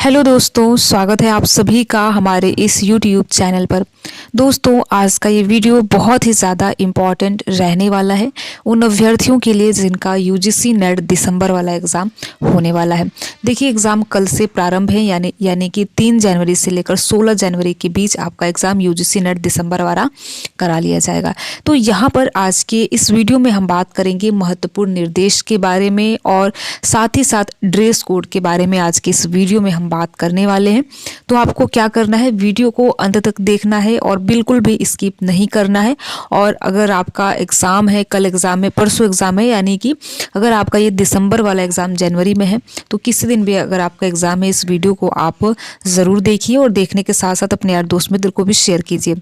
Hello दोस्तों, स्वागत है आप सभी का हमारे इस यूट्यूब चैनल पर। दोस्तों, आज का ये वीडियो बहुत ही ज़्यादा इम्पॉर्टेंट रहने वाला है उन अभ्यर्थियों के लिए जिनका यूजीसी नेट दिसंबर वाला एग्ज़ाम होने वाला है। देखिए, एग्ज़ाम कल से प्रारंभ है, यानी कि 3 जनवरी से लेकर 16 जनवरी के बीच आपका एग्ज़ाम यूजीसी नेट दिसंबर वाला करा लिया जाएगा। तो यहाँ पर आज के इस वीडियो में हम बात करेंगे महत्वपूर्ण निर्देश के बारे में और साथ ही साथ ड्रेस कोड के बारे में आज के इस वीडियो में हम बात करने वाले हैं। तो आपको क्या करना है, वीडियो को अंत तक देखना है और बिल्कुल भी स्किप नहीं करना है। और अगर आपका एग्ज़ाम है, कल एग्ज़ाम है, परसों एग्ज़ाम है, यानी कि अगर आपका ये दिसंबर वाला एग्ज़ाम जनवरी में है तो किसी दिन भी अगर आपका एग्ज़ाम है, इस वीडियो को आप ज़रूर देखिए और देखने के साथ साथ अपने यार दोस्त मित्र को भी शेयर कीजिए।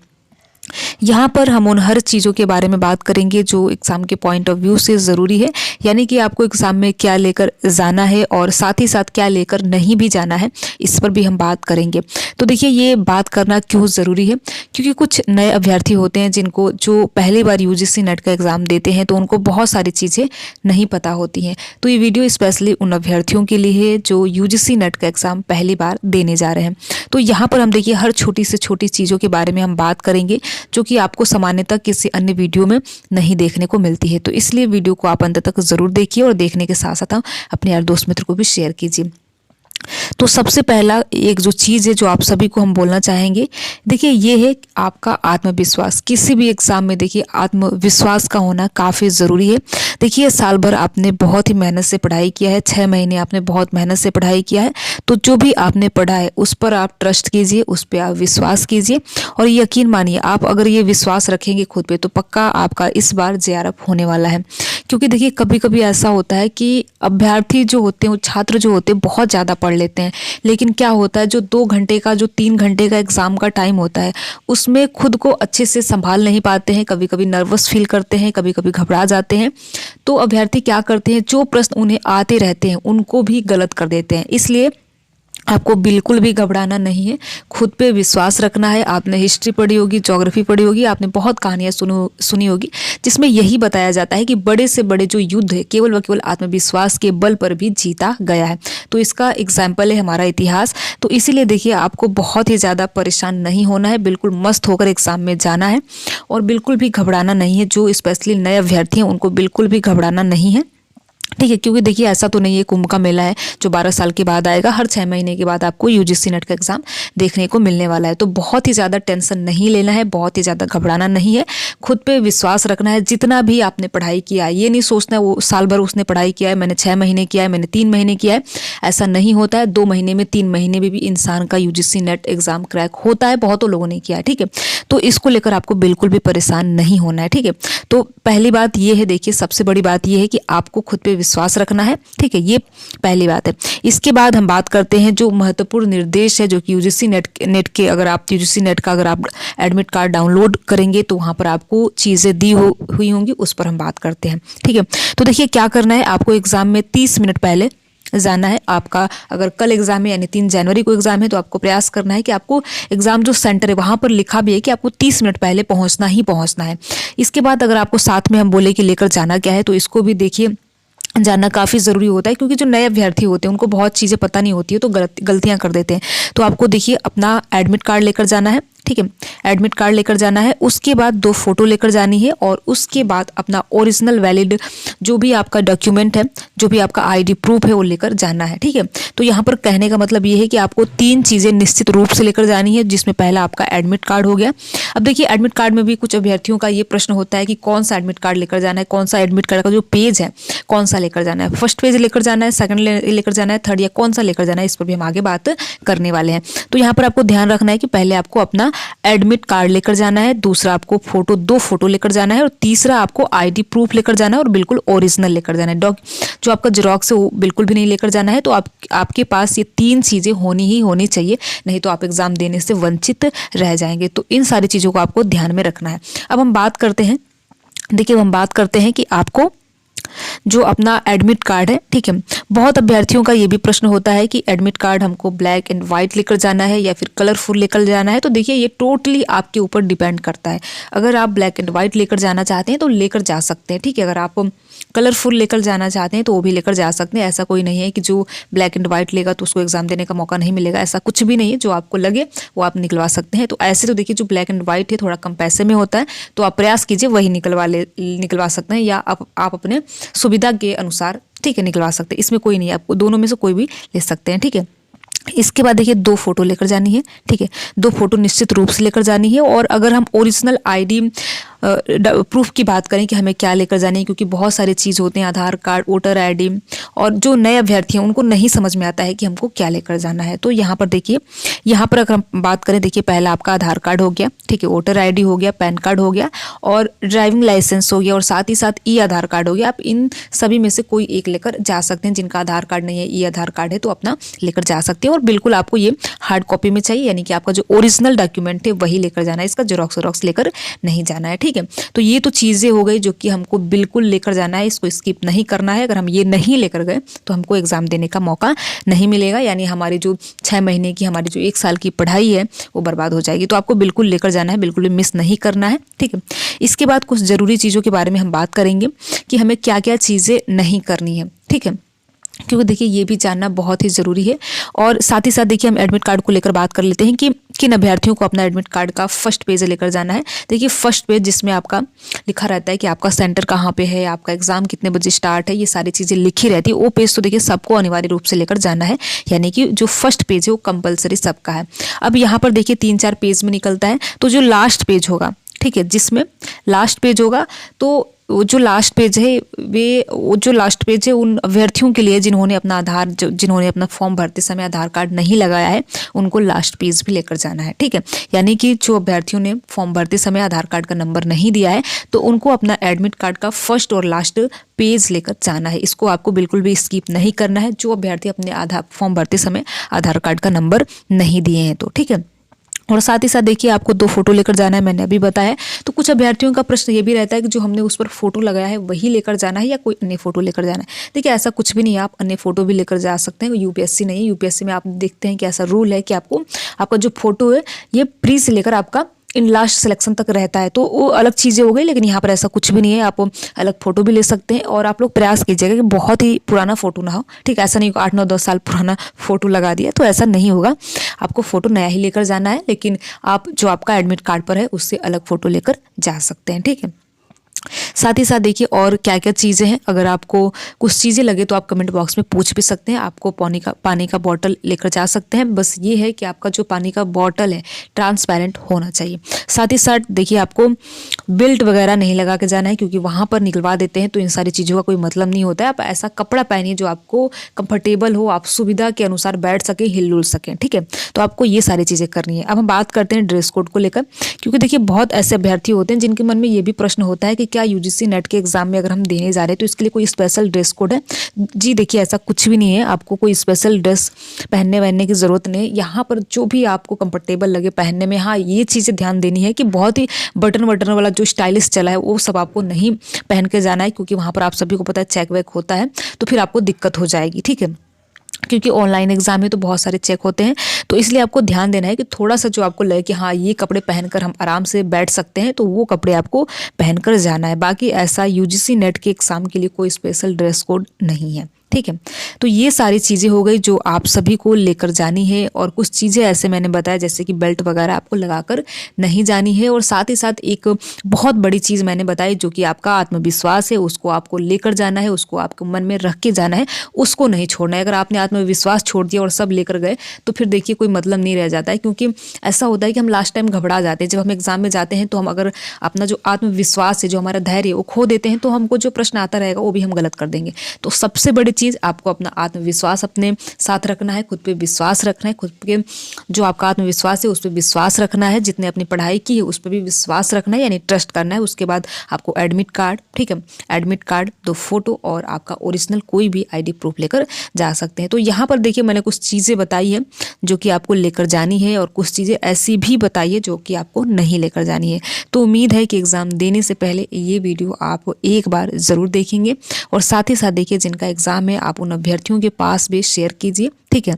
यहाँ पर हम उन हर चीज़ों के बारे में बात करेंगे जो एग्ज़ाम के पॉइंट ऑफ व्यू से ज़रूरी है, यानी कि आपको एग्ज़ाम में क्या लेकर जाना है और साथ ही साथ क्या लेकर नहीं भी जाना है, इस पर भी हम बात करेंगे। तो देखिए, ये बात करना क्यों ज़रूरी है, क्योंकि कुछ नए अभ्यर्थी होते हैं जिनको जो पहली बार यूजीसी नेट का एग्ज़ाम देते हैं तो उनको बहुत सारी चीज़ें नहीं पता होती हैं। तो ये वीडियो स्पेशली उन अभ्यर्थियों के लिए है जो यूजीसी नेट का एग्ज़ाम पहली बार देने जा रहे हैं। तो यहाँ पर हम देखिए हर छोटी से छोटी चीज़ों के बारे में हम बात करेंगे जो कि आपको सामान्यतः किसी अन्य वीडियो में नहीं देखने को मिलती है। तो इसलिए वीडियो को आप अंत तक ज़रूर देखिए और देखने के साथ साथ अपने यार दोस्त मित्र को भी शेयर कीजिए। तो सबसे पहला एक जो चीज़ है जो आप सभी को हम बोलना चाहेंगे, देखिए ये है आपका आत्मविश्वास। किसी भी एग्ज़ाम में देखिए आत्मविश्वास का होना काफ़ी ज़रूरी है। देखिए, साल भर आपने बहुत ही मेहनत से पढ़ाई किया है, 6 महीने आपने बहुत मेहनत से पढ़ाई किया है, तो जो भी आपने पढ़ा है उस पर आप ट्रस्ट कीजिए, उस पर आप विश्वास कीजिए और यकीन मानिए, आप अगर ये विश्वास रखेंगे खुद पे तो पक्का आपका इस बार जेआरएफ होने वाला है। क्योंकि देखिए, कभी कभी ऐसा होता है कि अभ्यर्थी जो होते हैं, वो छात्र जो होते हैं बहुत ज़्यादा पढ़ लेते हैं, लेकिन क्या होता है जो 2 घंटे का, जो 3 घंटे का एग्ज़ाम का टाइम होता है उसमें खुद को अच्छे से संभाल नहीं पाते हैं, कभी कभी नर्वस फील करते हैं, कभी कभी घबरा जाते हैं। तो अभ्यर्थी क्या करते हैं, जो प्रश्न उन्हें आते रहते हैं उनको भी गलत कर देते हैं। इसलिए आपको बिल्कुल भी घबराना नहीं है, खुद पे विश्वास रखना है। आपने हिस्ट्री पढ़ी होगी, ज्योग्राफी पढ़ी होगी, आपने बहुत कहानियाँ सुनी होगी जिसमें यही बताया जाता है कि बड़े से बड़े जो युद्ध है केवल व केवल आत्मविश्वास के बल पर भी जीता गया है। तो इसका एग्जाम्पल है हमारा इतिहास। तो इसीलिए देखिए, आपको बहुत ही ज़्यादा परेशान नहीं होना है, बिल्कुल मस्त होकर एग्ज़ाम में जाना है और बिल्कुल भी घबराना नहीं है। जो स्पेशली नए अभ्यर्थी हैं उनको बिल्कुल भी घबराना नहीं है, ठीक है। क्योंकि देखिए, ऐसा तो नहीं है कुंभ का मेला है जो 12 साल के बाद आएगा, हर 6 महीने के बाद आपको यूजीसी नेट का एग्ज़ाम देखने को मिलने वाला है। तो बहुत ही ज़्यादा टेंशन नहीं लेना है, बहुत ही ज़्यादा घबराना नहीं है, खुद पे विश्वास रखना है। जितना भी आपने पढ़ाई किया है, ये नहीं सोचना है वो साल भर उसने पढ़ाई किया है, मैंने 6 महीने किया है, मैंने 3 महीने किया है, ऐसा नहीं होता है। 2 महीने में, 3 महीने में भी इंसान का यूजीसी नेट एग्ज़ाम क्रैक होता है, बहुतों लोगों ने किया है, ठीक है। तो इसको लेकर आपको बिल्कुल भी परेशान नहीं होना है, ठीक है। तो पहली बात ये है, देखिए सबसे बड़ी बात ये है कि आपको खुद पे विश्वास रखना है, ठीक है, ये पहली बात है। इसके बाद हम बात करते हैं जो महत्वपूर्ण निर्देश है जो कि यूजीसी नेट के, अगर आप यूजीसी नेट का अगर आप एडमिट कार्ड डाउनलोड करेंगे तो वहाँ पर आपको चीज़ें दी हुई होंगी, उस पर हम बात करते हैं, ठीक है। तो देखिए, क्या करना है, आपको एग्ज़ाम में 30 मिनट पहले जाना है। आपका अगर कल एग्जाम है यानी 3 जनवरी को एग्जाम है तो आपको प्रयास करना है कि आपको एग्जाम जो सेंटर है वहाँ पर लिखा भी है कि आपको 30 मिनट पहले पहुँचना ही पहुँचना है। इसके बाद अगर आपको साथ में हम बोले कि लेकर जाना क्या है, तो इसको भी देखिए जानना काफ़ी ज़रूरी होता है, क्योंकि जो नए अभ्यर्थी होते हैं उनको बहुत चीज़ें पता नहीं होती है तो गलतियाँ कर देते हैं। तो आपको देखिए अपना एडमिट कार्ड लेकर जाना है, ठीक है, एडमिट कार्ड लेकर जाना है। उसके बाद 2 फोटो लेकर जानी है और उसके बाद अपना ओरिजिनल वैलिड जो भी आपका डॉक्यूमेंट है, जो भी आपका आईडी प्रूफ है वो लेकर जाना है, ठीक है। तो यहाँ पर कहने का मतलब ये है कि आपको 3 चीज़ें निश्चित रूप से लेकर जानी है, जिसमें पहला आपका एडमिट कार्ड हो गया। अब देखिए, एडमिट कार्ड में भी कुछ अभ्यर्थियों का ये प्रश्न होता है कि कौन सा एडमिट कार्ड लेकर जाना है, कौन सा एडमिट कार्ड का जो पेज है कौन सा लेकर जाना है, फर्स्ट पेज लेकर जाना है, सेकंड लेकर जाना है, थर्ड, या कौन सा लेकर जाना है, इस पर भी हम आगे बात करने वाले हैं। तो यहाँ पर आपको ध्यान रखना है कि पहले आपको अपना एडमिट कार्ड लेकर जाना है, दूसरा आपको 2 फोटो लेकर जाना है और तीसरा आपको आईडी प्रूफ लेकर जाना है और बिल्कुल ओरिजिनल लेकर जाना है। जो आपका जेरॉक्स है वो बिल्कुल भी नहीं लेकर जाना है। तो आपके पास ये 3 चीज़ें होनी चाहिए, नहीं तो आप एग्ज़ाम देने से वंचित रह जाएंगे। तो इन सारी चीज़ों को आपको ध्यान में रखना है। अब हम बात करते हैं, देखिए हम बात करते हैं कि आपको जो अपना एडमिट कार्ड है, ठीक है, बहुत अभ्यर्थियों का ये भी प्रश्न होता है कि एडमिट कार्ड हमको ब्लैक एंड वाइट लेकर जाना है या फिर कलरफुल लेकर जाना है। तो देखिए, ये टोटली आपके ऊपर डिपेंड करता है। अगर आप ब्लैक एंड वाइट लेकर जाना चाहते हैं तो लेकर जा सकते हैं, ठीक है। अगर आप कलरफुल लेकर जाना चाहते हैं तो वो भी लेकर जा सकते हैं। ऐसा कोई नहीं है कि जो ब्लैक एंड व्हाइट लेगा तो उसको एग्जाम देने का मौका नहीं मिलेगा, ऐसा कुछ भी नहीं है। जो आपको लगे वो आप निकलवा सकते हैं। तो ऐसे तो देखिए जो ब्लैक एंड व्हाइट है थोड़ा कम पैसे में होता है, तो आप प्रयास कीजिए वही निकलवा सकते हैं, या आप अपने सुविधा के अनुसार ठीक है निकलवा सकते हैं। इसमें कोई नहीं है, आपको दोनों में से कोई भी ले सकते हैं। ठीक है, इसके बाद देखिए 2 फोटो लेकर जानी है। ठीक है, 2 फोटो निश्चित रूप से लेकर जानी है। और अगर हम ओरिजिनल आईडी प्रूफ की बात करें कि हमें क्या लेकर जानी है, क्योंकि बहुत सारे चीज़ होते हैं, आधार कार्ड, वोटर आईडी, और जो नए अभ्यर्थी हैं उनको नहीं समझ में आता है कि हमको क्या लेकर जाना है। तो यहाँ पर देखिए, यहाँ पर अगर हम बात करें, देखिए पहला आपका आधार कार्ड हो गया, ठीक है, वोटर आईडी हो गया, पैन कार्ड हो गया, और ड्राइविंग लाइसेंस हो गया, और साथ ही साथ ई आधार कार्ड हो गया। आप इन सभी में से कोई एक लेकर जा सकते हैं। जिनका आधार कार्ड नहीं है, ई आधार कार्ड है, तो अपना लेकर जा सकते हैं। और बिल्कुल आपको ये हार्ड कॉपी में चाहिए, यानी कि आपका जो ओरिजिनल डॉक्यूमेंट है वही लेकर जाना है, इसका जेरॉक्स लेकर नहीं जाना है। ठीक है, तो ये तो चीज़ें हो गई जो कि हमको बिल्कुल लेकर जाना है, इसको स्किप नहीं करना है। अगर हम ये नहीं लेकर गए तो हमको एग्जाम देने का मौका नहीं मिलेगा, यानी हमारी जो 6 महीने की, हमारी जो 1 साल की पढ़ाई है वो बर्बाद हो जाएगी। तो आपको बिल्कुल लेकर जाना है, बिल्कुल भी मिस नहीं करना है। ठीक है, इसके बाद कुछ ज़रूरी चीज़ों के बारे में हम बात करेंगे कि हमें क्या क्या चीज़ें नहीं करनी है। ठीक है, क्योंकि देखिए ये भी जानना बहुत ही ज़रूरी है। और साथ ही साथ देखिए हम एडमिट कार्ड को लेकर बात कर लेते हैं कि किन अभ्यर्थियों को अपना एडमिट कार्ड का फर्स्ट पेज लेकर जाना है। देखिए फर्स्ट पेज जिसमें आपका लिखा रहता है कि आपका सेंटर कहाँ पे है, आपका एग्जाम कितने बजे स्टार्ट है, ये सारी चीज़ें लिखी रहती है। वो पेज तो देखिए सबको अनिवार्य रूप से लेकर जाना है, यानी कि जो फर्स्ट पेज है वो कंपलसरी सबका है। अब यहाँ पर देखिए 3-4 पेज में निकलता है, तो जो लास्ट पेज होगा, ठीक है, जिसमें लास्ट पेज होगा, तो वो जो लास्ट पेज है वो जो लास्ट पेज है उन अभ्यर्थियों के लिए जिन्होंने अपना फॉर्म भरते समय आधार कार्ड नहीं लगाया है, उनको लास्ट पेज भी लेकर जाना है। ठीक है, यानी कि जो अभ्यर्थियों ने फॉर्म भरते समय आधार कार्ड का नंबर नहीं दिया है, तो उनको अपना एडमिट कार्ड का फर्स्ट और लास्ट पेज लेकर जाना है। इसको आपको बिल्कुल भी स्किप नहीं करना है, जो अभ्यर्थी अपने फॉर्म भरते समय आधार कार्ड का नंबर नहीं दिए हैं तो। ठीक है, और साथ ही साथ देखिए आपको 2 फोटो लेकर जाना है, मैंने अभी बताया। तो कुछ अभ्यर्थियों का प्रश्न ये भी रहता है कि जो हमने उस पर फोटो लगाया है वही लेकर जाना है या कोई अन्य फोटो लेकर जाना है। देखिए ऐसा कुछ भी नहीं है, आप अन्य फोटो भी लेकर जा सकते हैं। यूपीएससी नहीं है, यूपीएससी में आप देखते हैं कि ऐसा रूल है कि आपका जो फोटो है ये प्री से लेकर आपका इन लास्ट सिलेक्शन तक रहता है, तो वो अलग चीज़ें हो गई। लेकिन यहाँ पर ऐसा कुछ भी नहीं है, आप अलग फोटो भी ले सकते हैं। और आप लोग प्रयास कीजिएगा कि बहुत ही पुराना फोटो ना हो। ठीक, ऐसा नहीं 8, 9, 10 साल पुराना फोटो लगा दिया तो ऐसा नहीं होगा। आपको फोटो नया ही लेकर जाना है, लेकिन आप जो आपका एडमिट कार्ड पर है उससे अलग फोटो लेकर जा सकते हैं। ठीक है, साथ ही साथ देखिए और क्या क्या चीज़ें हैं। अगर आपको कुछ चीज़ें लगे तो आप कमेंट बॉक्स में पूछ भी सकते हैं। आपको पानी का बॉटल लेकर जा सकते हैं, बस ये है कि आपका जो पानी का बॉटल है ट्रांसपेरेंट होना चाहिए। साथ ही साथ देखिए आपको बेल्ट वगैरह नहीं लगा के जाना है, क्योंकि वहाँ पर निकलवा देते हैं, तो इन सारी चीज़ों का कोई मतलब नहीं होता है। आप ऐसा कपड़ा पहनिए जो आपको कंफर्टेबल हो, आप सुविधा के अनुसार बैठ सके, हिल सकें। ठीक है, तो आपको ये सारी चीज़ें करनी है। अब हम बात करते हैं ड्रेस कोड को लेकर, क्योंकि देखिए बहुत ऐसे अभ्यर्थी होते हैं जिनके मन में ये भी प्रश्न होता है कि क्या यूजीसी नेट के एग्जाम में अगर हम देने जा रहे हैं तो इसके लिए कोई स्पेशल ड्रेस कोड है। जी देखिए ऐसा कुछ भी नहीं है, आपको कोई स्पेशल ड्रेस पहनने की ज़रूरत नहीं है। यहाँ पर जो भी आपको कंफर्टेबल लगे पहनने में, हाँ ये चीज़ें ध्यान देनी है कि बहुत ही बटन वाला जो स्टाइलिश चला है वो सब आपको नहीं पहन के जाना है, क्योंकि वहाँ पर आप सभी को पता है चेक वेक होता है, तो फिर आपको दिक्कत हो जाएगी। ठीक है, क्योंकि ऑनलाइन एग्जाम में तो बहुत सारे चेक होते हैं, तो इसलिए आपको ध्यान देना है कि थोड़ा सा जो आपको लगे कि हाँ ये कपड़े पहनकर हम आराम से बैठ सकते हैं, तो वो कपड़े आपको पहनकर जाना है। बाकी ऐसा यूजीसी नेट के एग्जाम के लिए कोई स्पेशल ड्रेस कोड नहीं है। ठीक है, तो ये सारी चीज़ें हो गई जो आप सभी को लेकर जानी है। और कुछ चीज़ें ऐसे मैंने बताया जैसे कि बेल्ट वगैरह आपको लगाकर नहीं जानी है। और साथ ही साथ एक बहुत बड़ी चीज़ मैंने बताई जो कि आपका आत्मविश्वास है, उसको आपको लेकर जाना है, उसको आपको मन में रख के जाना है, उसको नहीं छोड़ना है। अगर आपने आत्मविश्वास छोड़ दिया और सब लेकर गए तो फिर देखिए कोई मतलब नहीं रह जाता है, क्योंकि ऐसा होता है कि हम लास्ट टाइम घबरा जाते हैं। जब हम एग्जाम में जाते हैं तो हम अगर अपना जो आत्मविश्वास है, जो हमारा धैर्य है वो खो देते हैं, तो हमको जो प्रश्न आता रहेगा वो भी हम गलत कर देंगे। तो सबसे बड़ी चीज़ आपको अपना आत्मविश्वास अपने साथ रखना है, खुद पे विश्वास रखना है, खुद पे जो आपका आत्मविश्वास है उस पर विश्वास रखना है, जितने अपनी पढ़ाई की है उस पर भी विश्वास रखना है, यानी ट्रस्ट करना है। उसके बाद आपको एडमिट कार्ड, ठीक है, एडमिट कार्ड, 2 फोटो और आपका ओरिजिनल कोई भी आईडी प्रूफ लेकर जा सकते हैं। तो यहाँ पर देखिए मैंने कुछ चीज़ें बताई है जो कि आपको लेकर जानी है, और कुछ चीज़ें ऐसी भी बताई है जो कि आपको नहीं लेकर जानी है। तो उम्मीद है कि एग्ज़ाम देने से पहले ये वीडियो आप एक बार ज़रूर देखेंगे, और साथ ही साथ देखिए जिनका एग्ज़ाम है आप उन अभ्यर्थियों के पास भी शेयर कीजिए। ठीक है,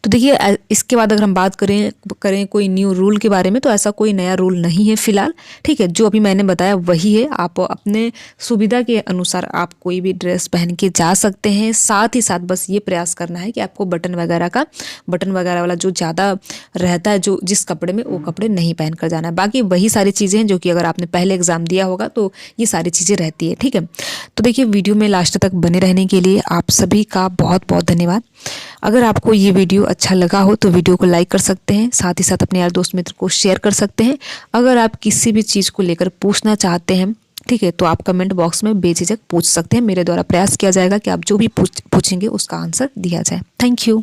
तो देखिए इसके बाद अगर हम बात करें कोई न्यू रूल के बारे में, तो ऐसा कोई नया रूल नहीं है फ़िलहाल, ठीक है। जो अभी मैंने बताया वही है। आप अपने सुविधा के अनुसार आप कोई भी ड्रेस पहन के जा सकते हैं। साथ ही साथ बस ये प्रयास करना है कि आपको बटन वगैरह वाला जो ज़्यादा रहता है, जो जिस कपड़े में, वो कपड़े नहीं पहन कर जाना है। बाकी वही सारी चीज़ें हैं जो कि अगर आपने पहले एग्ज़ाम दिया होगा तो ये सारी चीज़ें रहती है, ठीक है। तो देखिए वीडियो में लास्ट तक बने रहने के लिए आप सभी का बहुत बहुत धन्यवाद। अगर आपको ये वीडियो अच्छा लगा हो तो वीडियो को लाइक कर सकते हैं, साथ ही साथ अपने यार दोस्त मित्र को शेयर कर सकते हैं। अगर आप किसी भी चीज़ को लेकर पूछना चाहते हैं, ठीक है, तो आप कमेंट बॉक्स में बेझिझक पूछ सकते हैं। मेरे द्वारा प्रयास किया जाएगा कि आप जो भी पूछेंगे उसका आंसर दिया जाए। Thank you.